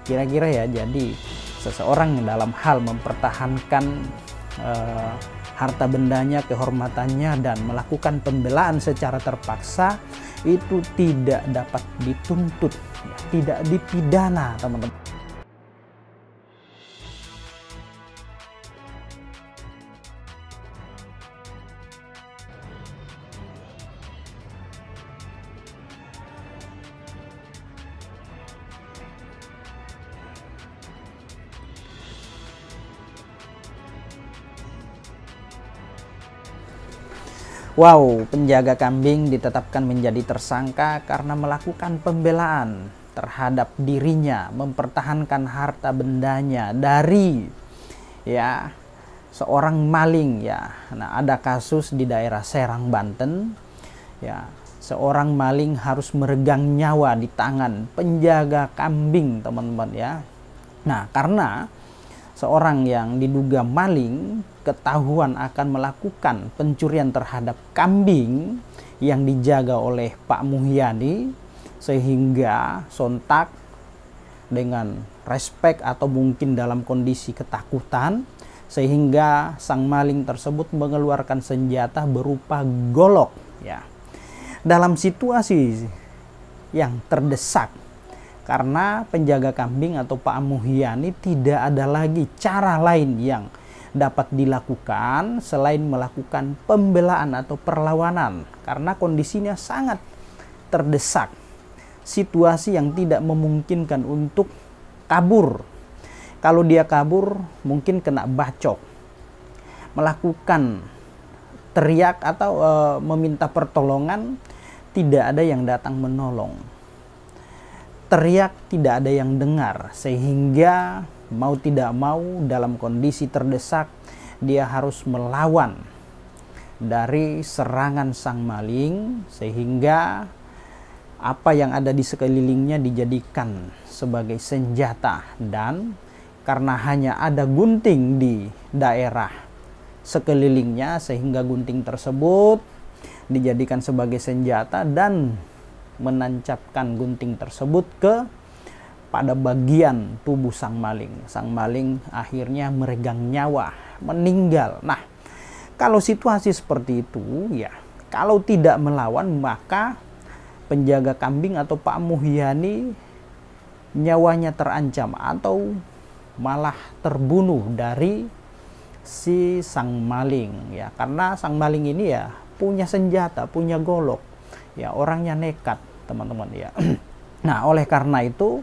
Kira-kira ya, jadi seseorang dalam hal mempertahankan harta bendanya, kehormatannya, dan melakukan pembelaan secara terpaksa itu tidak dapat dituntut, ya, tidak dipidana, teman-teman. Wow, penjaga kambing ditetapkan menjadi tersangka karena melakukan pembelaan terhadap dirinya, mempertahankan harta bendanya dari seorang maling ya. Nah, ada kasus di daerah Serang, Banten ya. Seorang maling harus meregang nyawa di tangan penjaga kambing, teman-teman ya. Nah, karena seorang yang diduga maling ketahuan akan melakukan pencurian terhadap kambing yang dijaga oleh Pak Muhyani, sehingga sontak dengan respek atau mungkin dalam kondisi ketakutan, sehingga sang maling tersebut mengeluarkan senjata berupa golok ya. Dalam situasi yang terdesak, karena penjaga kambing atau Pak Muhyani tidak ada lagi cara lain yang dapat dilakukan selain melakukan pembelaan atau perlawanan, karena kondisinya sangat terdesak, situasi yang tidak memungkinkan untuk kabur. Kalau dia kabur mungkin kena bacok, melakukan teriak atau meminta pertolongan, tidak ada yang datang menolong. Teriak tidak ada yang dengar, sehingga mau tidak mau dalam kondisi terdesak dia harus melawan dari serangan sang maling, sehingga apa yang ada di sekelilingnya dijadikan sebagai senjata. Dan karena hanya ada gunting di daerah sekelilingnya, sehingga gunting tersebut dijadikan sebagai senjata dan menancapkan gunting tersebut pada bagian tubuh sang maling. Sang maling akhirnya meregang nyawa, meninggal. Nah, kalau situasi seperti itu ya, kalau tidak melawan, maka penjaga kambing atau Pak Muhyani nyawanya terancam atau malah terbunuh dari si sang maling ya. Karena sang maling ini ya punya senjata, punya golok ya, orangnya nekat, teman-teman ya. Nah, oleh karena itu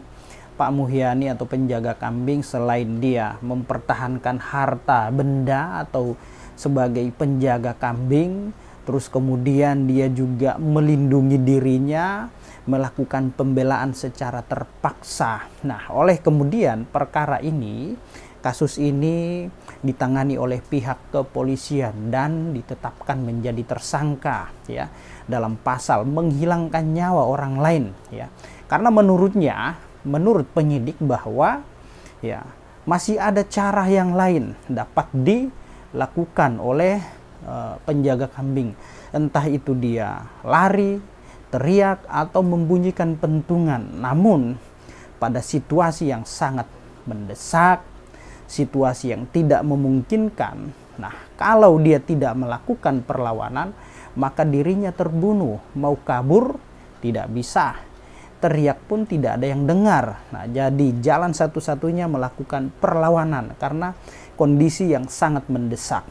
Pak Muhyani atau penjaga kambing, selain dia mempertahankan harta benda atau sebagai penjaga kambing, terus kemudian dia juga melindungi dirinya, melakukan pembelaan secara terpaksa. Nah, oleh kemudian perkara ini, kasus ini ditangani oleh pihak kepolisian dan ditetapkan menjadi tersangka ya dalam pasal menghilangkan nyawa orang lain ya. Karena menurut penyidik bahwa ya masih ada cara yang lain dapat dilakukan oleh penjaga kambing. Entah itu dia lari, teriak, atau membunyikan pentungan. Namun pada situasi yang sangat mendesak, situasi yang tidak memungkinkan, nah kalau dia tidak melakukan perlawanan, maka dirinya terbunuh. Mau kabur tidak bisa, teriak pun tidak ada yang dengar. Nah, jadi jalan satu-satunya melakukan perlawanan karena kondisi yang sangat mendesak.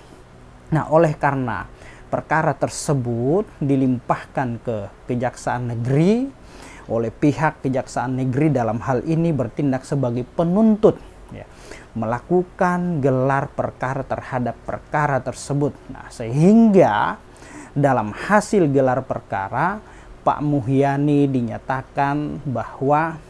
Nah, oleh karena perkara tersebut dilimpahkan ke Kejaksaan Negeri, oleh pihak Kejaksaan Negeri dalam hal ini bertindak sebagai penuntut ya, melakukan gelar perkara terhadap perkara tersebut. Nah, sehingga dalam hasil gelar perkara, Pak Muhyani dinyatakan bahwa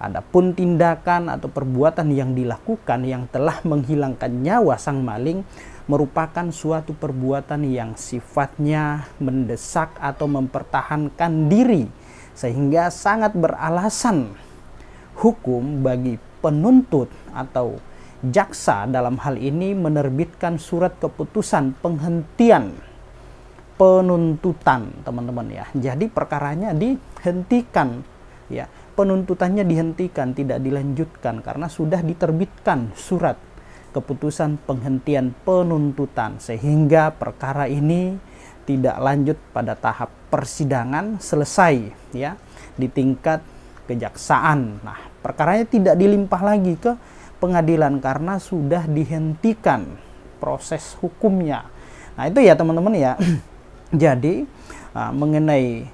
adapun tindakan atau perbuatan yang dilakukan yang telah menghilangkan nyawa sang maling merupakan suatu perbuatan yang sifatnya mendesak atau mempertahankan diri, sehingga sangat beralasan hukum bagi penuntut atau jaksa dalam hal ini menerbitkan surat keputusan penghentian penuntutan, teman-teman ya. Jadi perkaranya dihentikan ya, penuntutannya dihentikan, tidak dilanjutkan karena sudah diterbitkan surat keputusan penghentian penuntutan, sehingga perkara ini tidak lanjut pada tahap persidangan, selesai ya di tingkat kejaksaan. Nah, perkaranya tidak dilimpah lagi ke pengadilan karena sudah dihentikan proses hukumnya. Nah, itu ya teman-teman ya. Jadi mengenai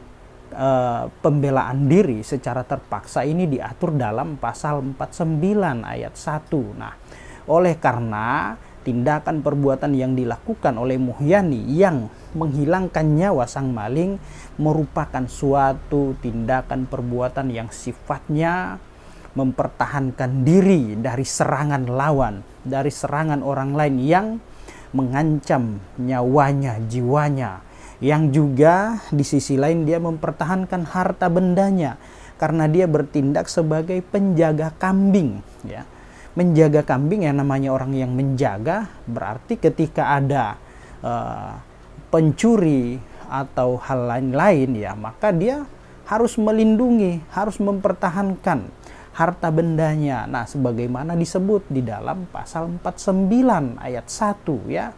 pembelaan diri secara terpaksa ini diatur dalam pasal 49 ayat 1. Nah, oleh karena tindakan perbuatan yang dilakukan oleh Muhyani yang menghilangkan nyawa sang maling merupakan suatu tindakan perbuatan yang sifatnya mempertahankan diri dari serangan lawan, dari serangan orang lain yang mengancam nyawanya, jiwanya, yang juga di sisi lain dia mempertahankan harta bendanya karena dia bertindak sebagai penjaga kambing ya. Menjaga kambing, yang namanya orang yang menjaga berarti ketika ada pencuri atau hal lain-lain ya, maka dia harus melindungi, harus mempertahankan harta bendanya. Nah, sebagaimana disebut di dalam pasal 49 ayat 1 ya,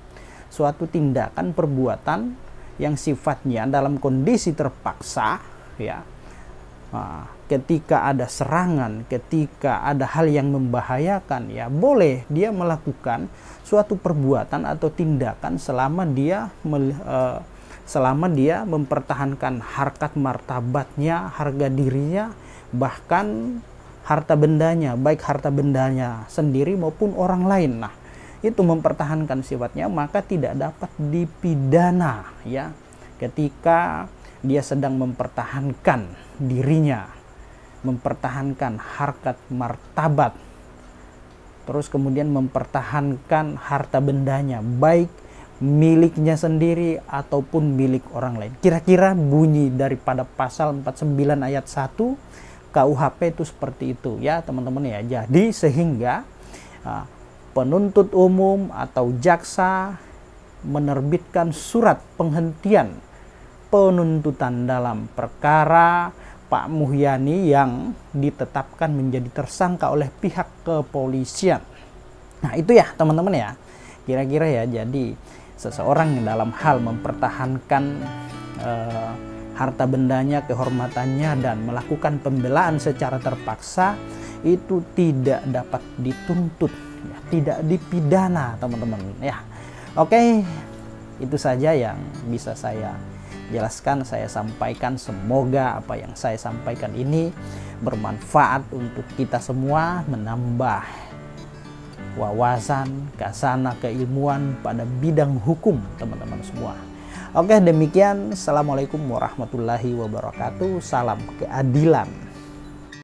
suatu tindakan perbuatan yang sifatnya dalam kondisi terpaksa ya. Ketika ada serangan, ketika ada hal yang membahayakan ya, boleh dia melakukan suatu perbuatan atau tindakan selama dia mempertahankan harkat martabatnya, harga dirinya, bahkan harta bendanya, baik harta bendanya sendiri maupun orang lain. Nah, itu mempertahankan sifatnya, maka tidak dapat dipidana ya ketika dia sedang mempertahankan dirinya, mempertahankan harkat martabat, terus kemudian mempertahankan harta bendanya, baik miliknya sendiri ataupun milik orang lain. Kira-kira bunyi daripada pasal 49 ayat 1 KUHP itu seperti itu ya teman-teman ya. Jadi sehingga penuntut umum atau jaksa menerbitkan surat penghentian penuntutan dalam perkara Pak Muhyani yang ditetapkan menjadi tersangka oleh pihak kepolisian. Nah, itu ya teman-teman ya. Kira-kira ya, jadi seseorang yang dalam hal mempertahankan harta bendanya, kehormatannya, dan melakukan pembelaan secara terpaksa itu tidak dapat dituntut ya, tidak dipidana teman-teman ya. Oke, itu saja yang bisa saya jelaskan, saya sampaikan. Semoga apa yang saya sampaikan ini bermanfaat untuk kita semua, menambah wawasan, kasana, keilmuan pada bidang hukum teman-teman semua. Oke, demikian. Assalamualaikum warahmatullahi wabarakatuh. Salam keadilan.